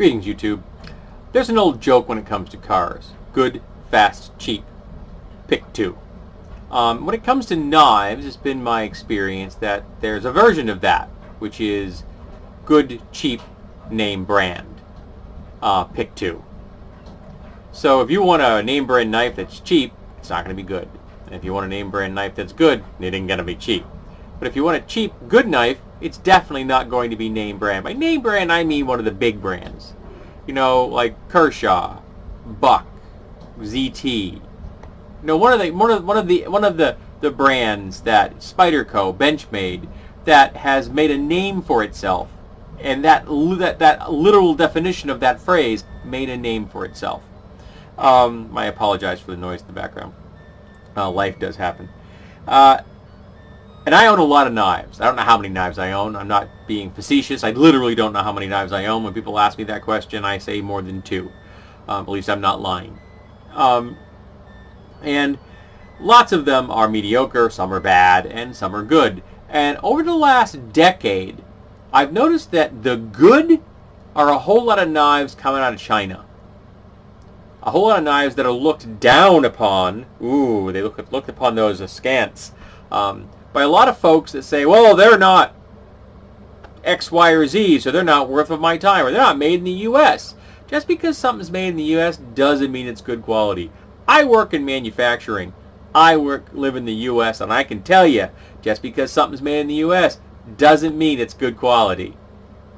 Greetings, YouTube. There's an old joke when it comes to cars. Good, fast, cheap. Pick two. When it comes to knives, it's been my experience that there's a version of that, which is good, cheap, name brand. Pick two. So if you want a name brand knife that's cheap, it's not going to be good. And if you want a name brand knife that's good, it ain't going to be cheap. But if you want a cheap, good knife, it's definitely not going to be name brand. By name brand, I mean one of the big brands. You know, like Kershaw, Buck, ZT. You know, one of the brands that Spyderco, Benchmade, that has made a name for itself, and that literal definition of that phrase, made a name for itself. I apologize for the noise in the background. Life does happen. And I own a lot of knives. I don't know how many knives I own. I'm not being facetious. I literally don't know how many knives I own. When people ask me that question, I say more than two. At least I'm not lying. And lots of them are mediocre, some are bad, and some are good. And over the last decade, I've noticed that the good are a whole lot of knives coming out of China. A whole lot of knives that are looked down upon. Ooh, they looked upon those askance. By a lot of folks that say, well, they're not X, Y, or Z, so they're not worth of my time, or they're not made in the U.S. Just because something's made in the U.S. doesn't mean it's good quality. I work in manufacturing. I live in the U.S., and I can tell you, just because something's made in the U.S. doesn't mean it's good quality.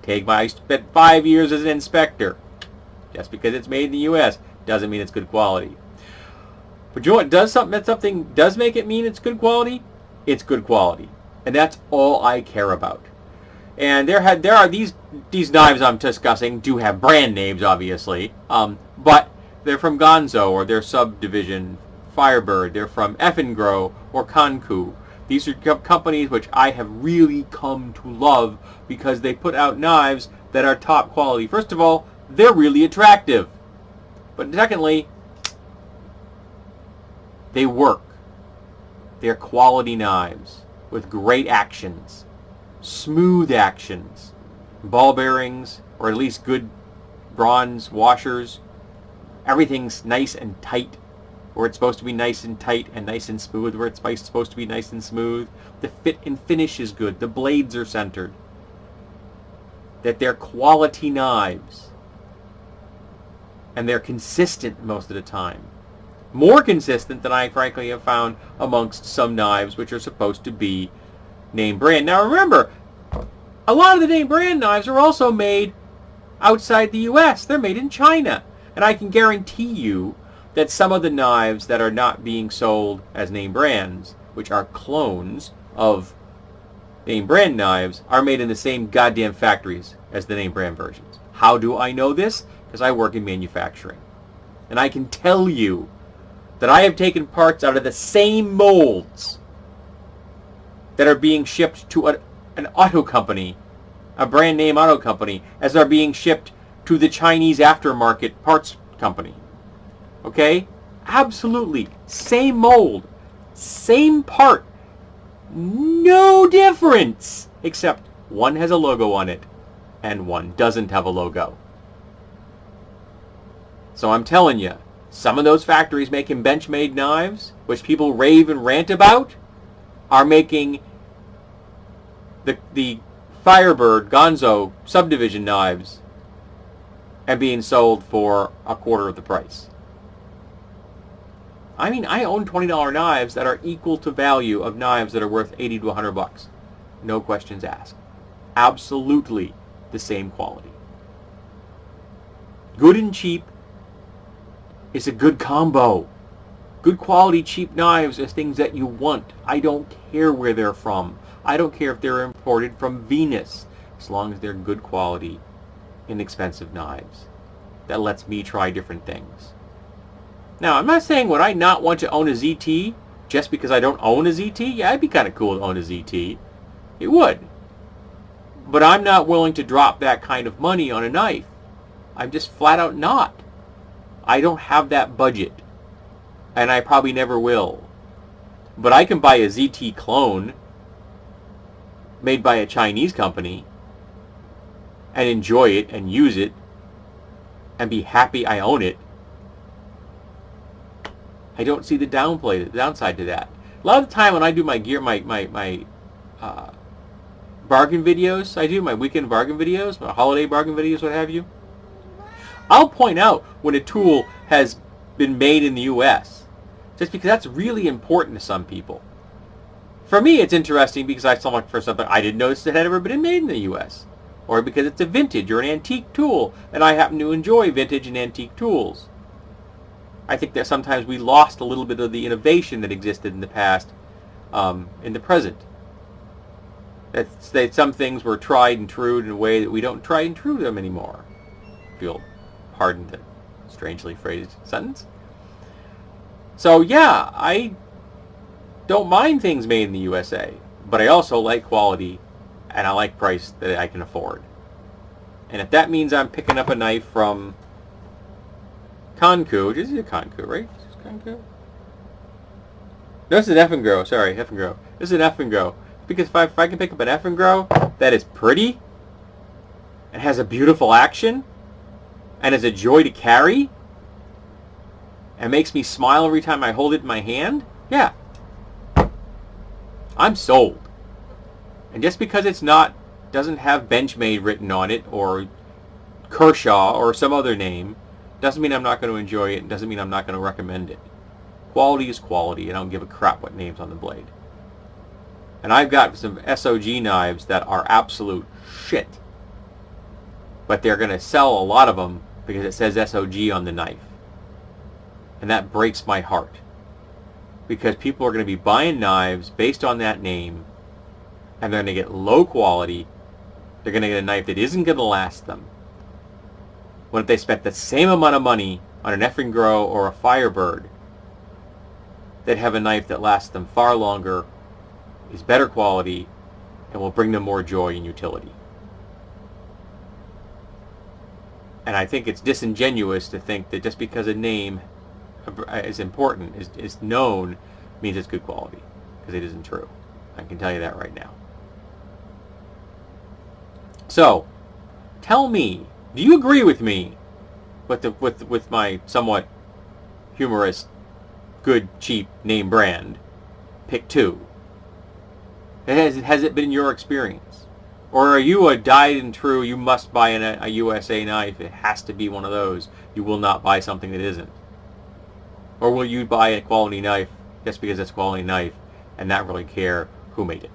I spent 5 years as an inspector. Just because it's made in the U.S. doesn't mean it's good quality. But you know what? Something does make it mean it's good quality? It's good quality, and that's all I care about. And there are these knives I'm discussing do have brand names, obviously, but they're from Gonzo or their subdivision Firebird. They're from Effengro or Kanku. These are companies which I have really come to love because they put out knives that are top quality. First of all, they're really attractive, but secondly, they work. They're quality knives with great actions, smooth actions, ball bearings, or at least good bronze washers. Everything's nice and tight where it's supposed to be nice and tight, and nice and smooth where it's supposed to be nice and smooth. The fit and finish is good. The blades are centered. That they're quality knives. And they're consistent most of the time. More consistent than I frankly have found amongst some knives which are supposed to be name brand. Now remember, a lot of the name brand knives are also made outside the U.S. They're made in China. And I can guarantee you that some of the knives that are not being sold as name brands, which are clones of name brand knives, are made in the same goddamn factories as the name brand versions. How do I know this? Because I work in manufacturing. And I can tell you that I have taken parts out of the same molds that are being shipped to an auto company, a brand name auto company, as are being shipped to the Chinese aftermarket parts company. Okay? Absolutely. Same mold. Same part. No difference. Except one has a logo on it and one doesn't have a logo. So I'm telling you, some of those factories making Benchmade knives, which people rave and rant about, are making the Firebird Gonzo subdivision knives and being sold for a quarter of the price. I mean, I own $20 knives that are equal to value of knives that are worth $80 to $100. No questions asked. Absolutely the same quality. Good and cheap is a good combo. Good quality, cheap knives are things that you want. I don't care where they're from. I don't care if they're imported from Venus, as long as they're good quality, inexpensive knives. That lets me try different things. Now, I'm not saying would I not want to own a ZT just because I don't own a ZT. Yeah, it'd be kind of cool to own a ZT. It would. But I'm not willing to drop that kind of money on a knife. I'm just flat out not. I don't have that budget. And I probably never will. But I can buy a ZT clone made by a Chinese company and enjoy it and use it and be happy I own it, I don't see the downside to that. A lot of the time when I do my bargain videos, I do my weekend bargain videos, my holiday bargain videos, what have you, I'll point out when a tool has been made in the U.S. just because that's really important to some people. For me, it's interesting because I saw my first something I didn't notice it had ever been made in the U.S. Or because it's a vintage or an antique tool, and I happen to enjoy vintage and antique tools. I think that sometimes we lost a little bit of the innovation that existed in the past, in the present. That some things were tried and true in a way that we don't try and true them anymore. If you'll pardon the strangely phrased sentence. So yeah, I don't mind things made in the USA, but I also like quality, and I like price that I can afford. And if that means I'm picking up a knife from Kanku, this is a Kanku, right? Is this Kanku? No, this is an Effengro. Sorry, Effengro. This is an Effengro. Because if I can pick up an Effengro that is pretty, and has a beautiful action, and is a joy to carry, and makes me smile every time I hold it in my hand, yeah, I'm sold. And just because it's doesn't have Benchmade written on it, or Kershaw, or some other name, doesn't mean I'm not going to enjoy it, and doesn't mean I'm not going to recommend it. Quality is quality, and I don't give a crap what name's on the blade. And I've got some SOG knives that are absolute shit. But they're going to sell a lot of them because it says SOG on the knife. And that breaks my heart. Because people are going to be buying knives based on that name, and they're going to get low quality. They're going to get a knife that isn't going to last them. When if they spent the same amount of money on an Effengro or a Firebird, they'd have a knife that lasts them far longer, is better quality, and will bring them more joy and utility. And I think it's disingenuous to think that just because a name is important, is known, means it's good quality. Because it isn't true. I can tell you that right now. So, tell me, do you agree with me with my somewhat humorous, good, cheap name brand, Pick 2? Has it been your experience? Or are you a died and true, you must buy a USA knife, it has to be one of those, you will not buy something that isn't? Or will you buy a quality knife just because it's a quality knife and not really care who made it?